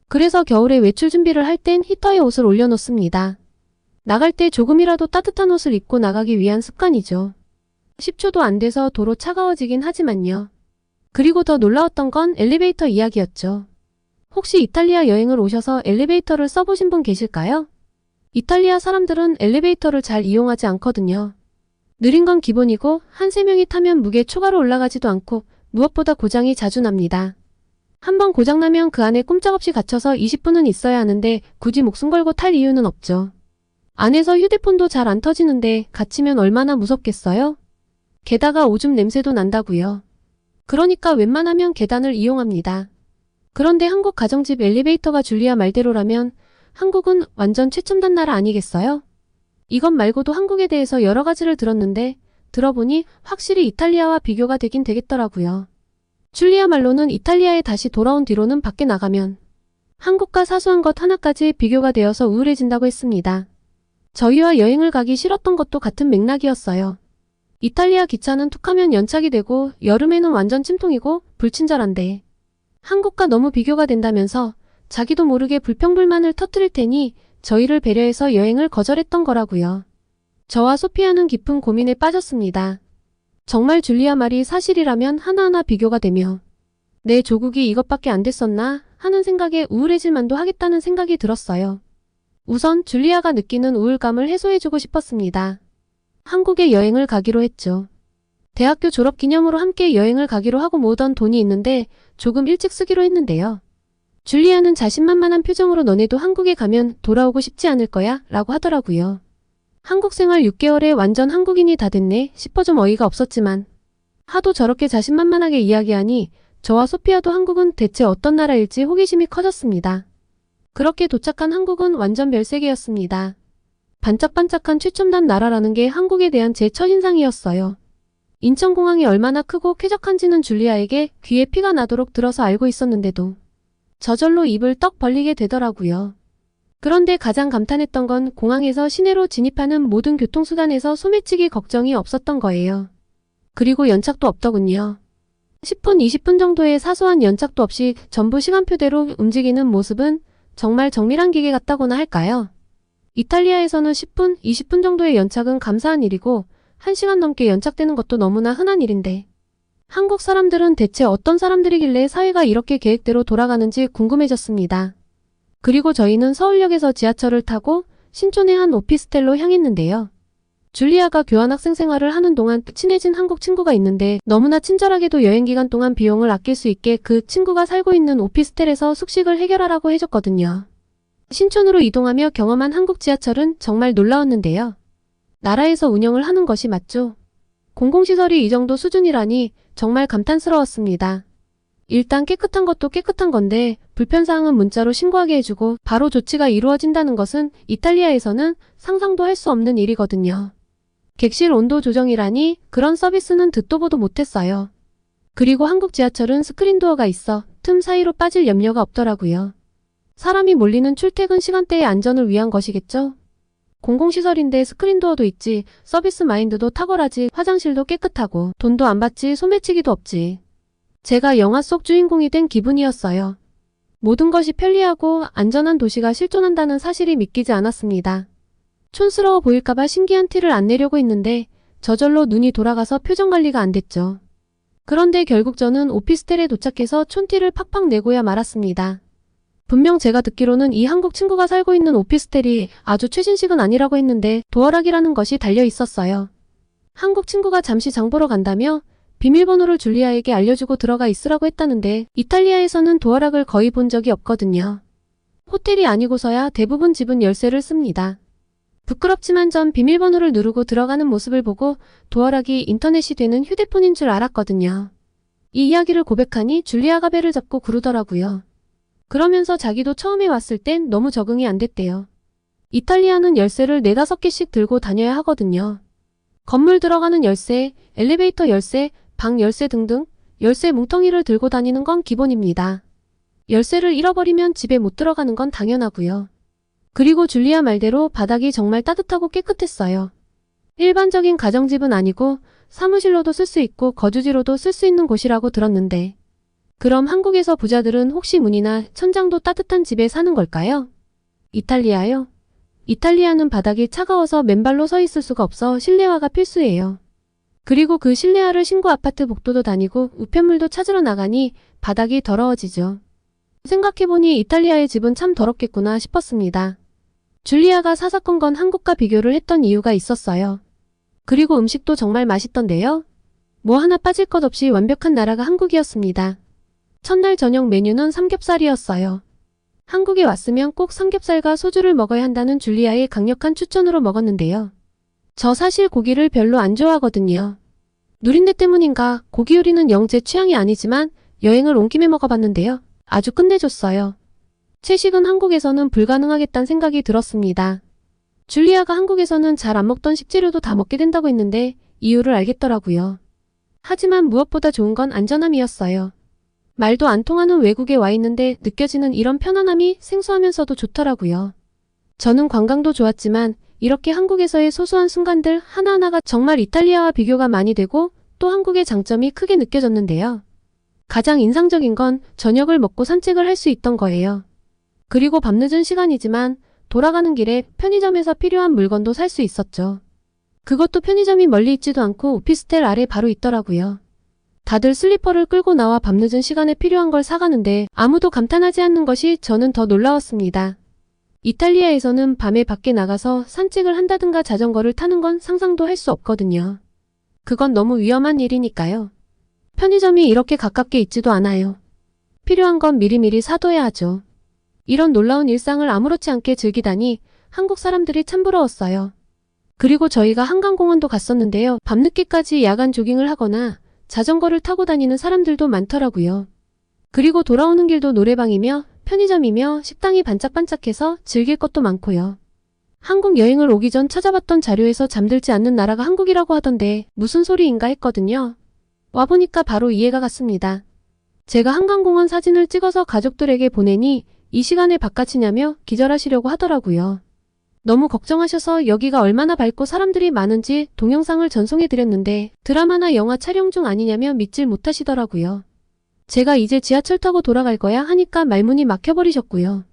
그래서 겨울에 외출 준비를 할 땐 히터에 옷을 올려놓습니다. 나갈 때 조금이라도 따뜻한 옷을 입고 나가기 위한 습관이죠. 10초도 안 돼서 도로 차가워지긴 하지만요. 그리고 더 놀라웠던 건 엘리베이터 이야기였죠. 혹시 이탈리아 여행을 오셔서 엘리베이터를 써보신 분 계실까요? 이탈리아 사람들은 엘리베이터를 잘 이용하지 않거든요. 느린 건 기본이고 한 3명이 타면 무게 초과로 올라가지도 않고 무엇보다 고장이 자주 납니다. 한번 고장나면 그 안에 꼼짝없이 갇혀서 20분은 있어야 하는데 굳이 목숨 걸고 탈 이유는 없죠. 안에서 휴대폰도 잘 안 터지는데 갇히면 얼마나 무섭겠어요? 게다가 오줌 냄새도 난다고요. 그러니까 웬만하면 계단을 이용합니다. 그런데 한국 가정집 엘리베이터가 줄리아 말대로라면 한국은 완전 최첨단 나라 아니겠어요? 이것 말고도 한국에 대해서 여러 가지를 들었는데 들어보니 확실히 이탈리아와 비교가 되긴 되겠더라고요. 줄리아 말로는 이탈리아에 다시 돌아온 뒤로는 밖에 나가면 한국과 사소한 것 하나까지 비교가 되어서 우울해진다고 했습니다. 저희와 여행을 가기 싫었던 것도 같은 맥락이었어요. 이탈리아 기차는 툭하면 연착이 되고 여름에는 완전 찜통이고 불친절한데 한국과 너무 비교가 된다면서 자기도 모르게 불평불만을 터뜨릴 테니 저희를 배려해서 여행을 거절했던 거라고요. 저와 소피아는 깊은 고민에 빠졌습니다. 정말 줄리아 말이 사실이라면 하나하나 비교가 되며 내 조국이 이것밖에 안 됐었나 하는 생각에 우울해질 만도 하겠다는 생각이 들었어요. 우선 줄리아가 느끼는 우울감을 해소해주고 싶었습니다. 한국에 여행을 가기로 했죠. 대학교 졸업 기념으로 함께 여행을 가기로 하고 모으던 돈이 있는데 조금 일찍 쓰기로 했는데요. 줄리아는 자신만만한 표정으로 너네도 한국에 가면 돌아오고 싶지 않을 거야 라고 하더라고요. 한국 생활 6개월에 완전 한국인이 다 됐네 싶어 좀 어이가 없었지만 하도 저렇게 자신만만하게 이야기하니 저와 소피아도 한국은 대체 어떤 나라일지 호기심이 커졌습니다. 그렇게 도착한 한국은 완전 별세계였습니다. 반짝반짝한 최첨단 나라라는 게 한국에 대한 제 첫인상이었어요. 인천공항이 얼마나 크고 쾌적한지는 줄리아에게 귀에 피가 나도록 들어서 알고 있었는데도 저절로 입을 떡 벌리게 되더라고요. 그런데 가장 감탄했던 건 공항에서 시내로 진입하는 모든 교통수단에서 소매치기 걱정이 없었던 거예요. 그리고 연착도 없더군요. 10분, 20분 정도의 사소한 연착도 없이 전부 시간표대로 움직이는 모습은 정말 정밀한 기계 같다고나 할까요? 이탈리아에서는 10분, 20분 정도의 연착은 감사한 일이고 1시간 넘게 연착되는 것도 너무나 흔한 일인데 한국 사람들은 대체 어떤 사람들이길래 사회가 이렇게 계획대로 돌아가는지 궁금해졌습니다. 그리고 저희는 서울역에서 지하철을 타고 신촌의 한 오피스텔로 향했는데요. 줄리아가 교환학생 생활을 하는 동안 친해진 한국 친구가 있는데 너무나 친절하게도 여행 기간 동안 비용을 아낄 수 있게 그 친구가 살고 있는 오피스텔에서 숙식을 해결하라고 해줬거든요. 신촌으로 이동하며 경험한 한국 지하철은 정말 놀라웠는데요. 나라에서 운영을 하는 것이 맞죠? 공공시설이 이 정도 수준이라니 정말 감탄스러웠습니다. 일단 깨끗한 것도 깨끗한 건데 불편사항은 문자로 신고하게 해주고 바로 조치가 이루어진다는 것은 이탈리아에서는 상상도 할 수 없는 일이거든요. 객실 온도 조정이라니 그런 서비스는 듣도 보도 못했어요. 그리고 한국 지하철은 스크린도어가 있어 틈 사이로 빠질 염려가 없더라고요. 사람이 몰리는 출퇴근 시간대의 안전을 위한 것이겠죠? 공공시설인데 스크린도어도 있지, 서비스 마인드도 탁월하지, 화장실도 깨끗하고 돈도 안 받지, 소매치기도 없지. 제가 영화 속 주인공이 된 기분이었어요. 모든 것이 편리하고 안전한 도시가 실존한다는 사실이 믿기지 않았습니다. 촌스러워 보일까봐 신기한 티를 안 내려고 했는데 저절로 눈이 돌아가서 표정 관리가 안 됐죠. 그런데 결국 저는 오피스텔에 도착해서 촌티를 팍팍 내고야 말았습니다. 분명 제가 듣기로는 이 한국 친구가 살고 있는 오피스텔이 아주 최신식은 아니라고 했는데 도어락이라는 것이 달려 있었어요. 한국 친구가 잠시 장 보러 간다며 비밀번호를 줄리아에게 알려주고 들어가 있으라고 했다는데 이탈리아에서는 도어락을 거의 본 적이 없거든요. 호텔이 아니고서야 대부분 집은 열쇠를 씁니다. 부끄럽지만 전 비밀번호를 누르고 들어가는 모습을 보고 도어락이 인터넷이 되는 휴대폰인 줄 알았거든요. 이 이야기를 고백하니 줄리아가 배를 잡고 구르더라고요. 그러면서 자기도 처음에 왔을 땐 너무 적응이 안 됐대요. 이탈리아는 열쇠를 4-5개씩 들고 다녀야 하거든요. 건물 들어가는 열쇠, 엘리베이터 열쇠, 방 열쇠 등등 열쇠 뭉텅이를 들고 다니는 건 기본입니다. 열쇠를 잃어버리면 집에 못 들어가는 건 당연하고요. 그리고 줄리아 말대로 바닥이 정말 따뜻하고 깨끗했어요. 일반적인 가정집은 아니고 사무실로도 쓸 수 있고 거주지로도 쓸 수 있는 곳이라고 들었는데 그럼 한국에서 부자들은 혹시 문이나 천장도 따뜻한 집에 사는 걸까요? 이탈리아요? 이탈리아는 바닥이 차가워서 맨발로 서 있을 수가 없어 실내화가 필수예요. 그리고 그 실내화를 신고 아파트 복도도 다니고 우편물도 찾으러 나가니 바닥이 더러워지죠. 생각해보니 이탈리아의 집은 참 더럽겠구나 싶었습니다. 줄리아가 사사건 건 한국과 비교를 했던 이유가 있었어요. 그리고 음식도 정말 맛있던데요. 뭐 하나 빠질 것 없이 완벽한 나라가 한국이었습니다. 첫날 저녁 메뉴는 삼겹살이었어요. 한국에 왔으면 꼭 삼겹살과 소주를 먹어야 한다는 줄리아의 강력한 추천으로 먹었는데요. 저 사실 고기를 별로 안 좋아하거든요. 누린내 때문인가 고기 요리는 영 제 취향이 아니지만 여행을 온 김에 먹어봤는데요. 아주 끝내줬어요. 채식은 한국에서는 불가능하겠다는 생각이 들었습니다. 줄리아가 한국에서는 잘 안 먹던 식재료도 다 먹게 된다고 했는데 이유를 알겠더라고요. 하지만 무엇보다 좋은 건 안전함이었어요. 말도 안 통하는 외국에 와 있는데 느껴지는 이런 편안함이 생소하면서도 좋더라고요. 저는 관광도 좋았지만 이렇게 한국에서의 소소한 순간들 하나하나가 정말 이탈리아와 비교가 많이 되고 또 한국의 장점이 크게 느껴졌는데요. 가장 인상적인 건 저녁을 먹고 산책을 할 수 있던 거예요. 그리고 밤늦은 시간이지만 돌아가는 길에 편의점에서 필요한 물건도 살 수 있었죠. 그것도 편의점이 멀리 있지도 않고 오피스텔 아래 바로 있더라고요. 다들 슬리퍼를 끌고 나와 밤늦은 시간에 필요한 걸 사가는데 아무도 감탄하지 않는 것이 저는 더 놀라웠습니다. 이탈리아에서는 밤에 밖에 나가서 산책을 한다든가 자전거를 타는 건 상상도 할 수 없거든요. 그건 너무 위험한 일이니까요. 편의점이 이렇게 가깝게 있지도 않아요. 필요한 건 미리미리 사둬야 하죠. 이런 놀라운 일상을 아무렇지 않게 즐기다니 한국 사람들이 참 부러웠어요. 그리고 저희가 한강공원도 갔었는데요. 밤늦게까지 야간 조깅을 하거나 자전거를 타고 다니는 사람들도 많더라고요. 그리고 돌아오는 길도 노래방이며 편의점이며 식당이 반짝반짝해서 즐길 것도 많고요. 한국 여행을 오기 전 찾아봤던 자료에서 잠들지 않는 나라가 한국이라고 하던데 무슨 소리인가 했거든요. 와보니까 바로 이해가 갔습니다. 제가 한강공원 사진을 찍어서 가족들에게 보내니 이 시간에 바깥이냐며 기절하시려고 하더라고요. 너무 걱정하셔서 여기가 얼마나 밝고 사람들이 많은지 동영상을 전송해드렸는데 드라마나 영화 촬영 중 아니냐며 믿질 못하시더라고요. 제가 이제 지하철 타고 돌아갈 거야 하니까 말문이 막혀버리셨고요.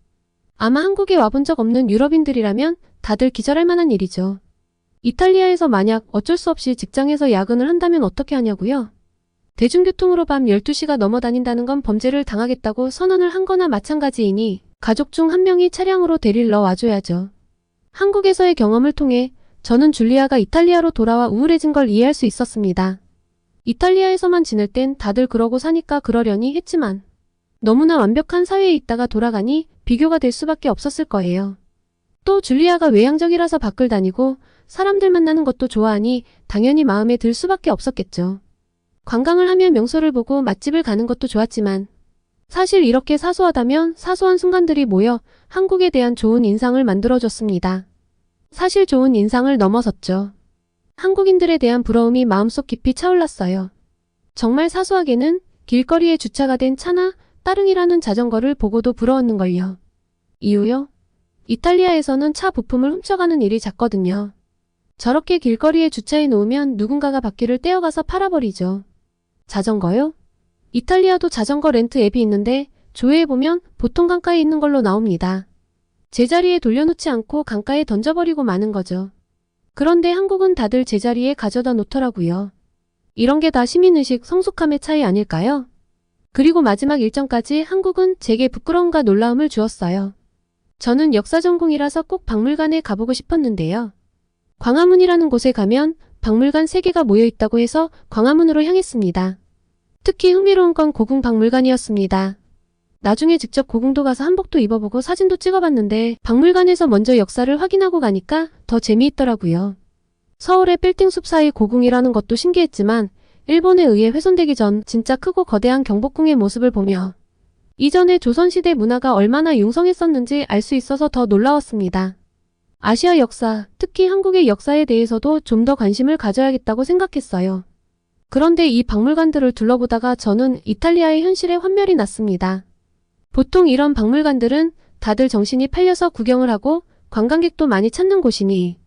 아마 한국에 와본 적 없는 유럽인들이라면 다들 기절할 만한 일이죠. 이탈리아에서 만약 어쩔 수 없이 직장에서 야근을 한다면 어떻게 하냐고요? 대중교통으로 밤 12시가 넘어 다닌다는 건 범죄를 당하겠다고 선언을 한 거나 마찬가지이니 가족 중 한 명이 차량으로 데리러 와줘야죠. 한국에서의 경험을 통해 저는 줄리아가 이탈리아로 돌아와 우울해진 걸 이해할 수 있었습니다. 이탈리아에서만 지낼 땐 다들 그러고 사니까 그러려니 했지만 너무나 완벽한 사회에 있다가 돌아가니 비교가 될 수밖에 없었을 거예요. 또 줄리아가 외향적이라서 밖을 다니고 사람들 만나는 것도 좋아하니 당연히 마음에 들 수밖에 없었겠죠. 관광을 하며 명소를 보고 맛집을 가는 것도 좋았지만 사실 이렇게 사소하다면 사소한 순간들이 모여 한국에 대한 좋은 인상을 만들어줬습니다. 사실 좋은 인상을 넘어섰죠. 한국인들에 대한 부러움이 마음속 깊이 차올랐어요. 정말 사소하게는 길거리에 주차가 된 차나 따릉이라는 자전거를 보고도 부러웠는걸요. 이유요? 이탈리아에서는 차 부품을 훔쳐가는 일이 잦거든요. 저렇게 길거리에 주차해 놓으면 누군가가 바퀴를 떼어가서 팔아버리죠. 자전거요? 이탈리아도 자전거 렌트 앱이 있는데 조회해보면 보통 강가에 있는 걸로 나옵니다. 제자리에 돌려놓지 않고 강가에 던져버리고 마는 거죠. 그런데 한국은 다들 제자리에 가져다 놓더라고요. 이런 게 다 시민의식 성숙함의 차이 아닐까요? 그리고 마지막 일정까지 한국은 제게 부끄러움과 놀라움을 주었어요. 저는 역사 전공이라서 꼭 박물관에 가보고 싶었는데요. 광화문이라는 곳에 가면 박물관 3개가 모여 있다고 해서 광화문으로 향했습니다. 특히 흥미로운 건 고궁 박물관이었습니다. 나중에 직접 고궁도 가서 한복도 입어보고 사진도 찍어봤는데 박물관에서 먼저 역사를 확인하고 가니까 더 재미있더라고요. 서울의 빌딩숲 사이 고궁이라는 것도 신기했지만 일본에 의해 훼손되기 전 진짜 크고 거대한 경복궁의 모습을 보며 이전의 조선시대 문화가 얼마나 융성했었는지 알 수 있어서 더 놀라웠습니다. 아시아 역사, 특히 한국의 역사에 대해서도 좀 더 관심을 가져야겠다고 생각했어요. 그런데 이 박물관들을 둘러보다가 저는 이탈리아의 현실에 환멸이 났습니다. 보통 이런 박물관들은 다들 정신이 팔려서 구경을 하고 관광객도 많이 찾는 곳이니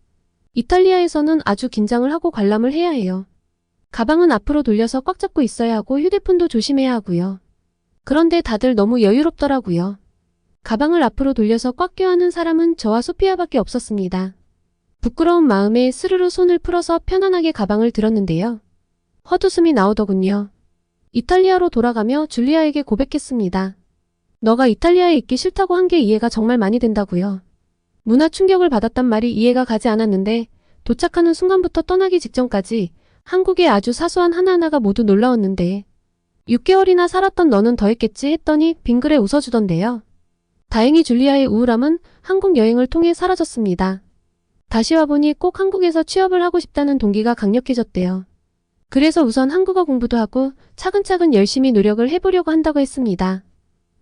이탈리아에서는 아주 긴장을 하고 관람을 해야 해요. 가방은 앞으로 돌려서 꽉 잡고 있어야 하고 휴대폰도 조심해야 하고요. 그런데 다들 너무 여유롭더라고요. 가방을 앞으로 돌려서 꽉 껴안은 사람은 저와 소피아밖에 없었습니다. 부끄러운 마음에 스르르 손을 풀어서 편안하게 가방을 들었는데요. 헛웃음이 나오더군요. 이탈리아로 돌아가며 줄리아에게 고백했습니다. 너가 이탈리아에 있기 싫다고 한 게 이해가 정말 많이 된다고요. 문화 충격을 받았단 말이 이해가 가지 않았는데 도착하는 순간부터 떠나기 직전까지 한국의 아주 사소한 하나하나가 모두 놀라웠는데 6개월이나 살았던 너는 더 했겠지 했더니 빙그레 웃어주던데요. 다행히 줄리아의 우울함은 한국 여행을 통해 사라졌습니다. 다시 와보니 꼭 한국에서 취업을 하고 싶다는 동기가 강력해졌대요. 그래서 우선 한국어 공부도 하고 차근차근 열심히 노력을 해보려고 한다고 했습니다.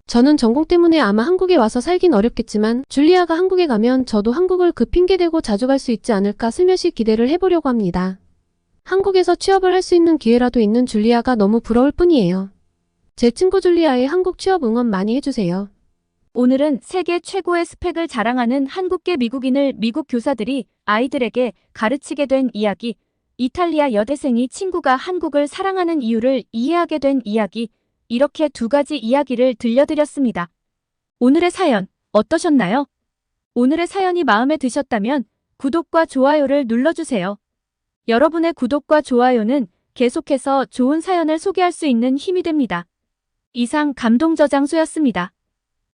저는 전공 때문에 아마 한국에 와서 살긴 어렵겠지만 줄리아가 한국에 가면 저도 한국을 그 핑계대고 자주 갈 수 있지 않을까 슬며시 기대를 해보려고 합니다. 한국에서 취업을 할 수 있는 기회라도 있는 줄리아가 너무 부러울 뿐이에요. 제 친구 줄리아의 한국 취업 응원 많이 해주세요. 오늘은 세계 최고의 스펙을 자랑하는 한국계 미국인을 미국 교사들이 아이들에게 가르치게 된 이야기, 이탈리아 여대생이 친구가 한국을 사랑하는 이유를 이해하게 된 이야기, 이렇게 2가지 이야기를 들려드렸습니다. 오늘의 사연 어떠셨나요? 오늘의 사연이 마음에 드셨다면 구독과 좋아요를 눌러주세요. 여러분의 구독과 좋아요는 계속해서 좋은 사연을 소개할 수 있는 힘이 됩니다. 이상 감동저장소였습니다.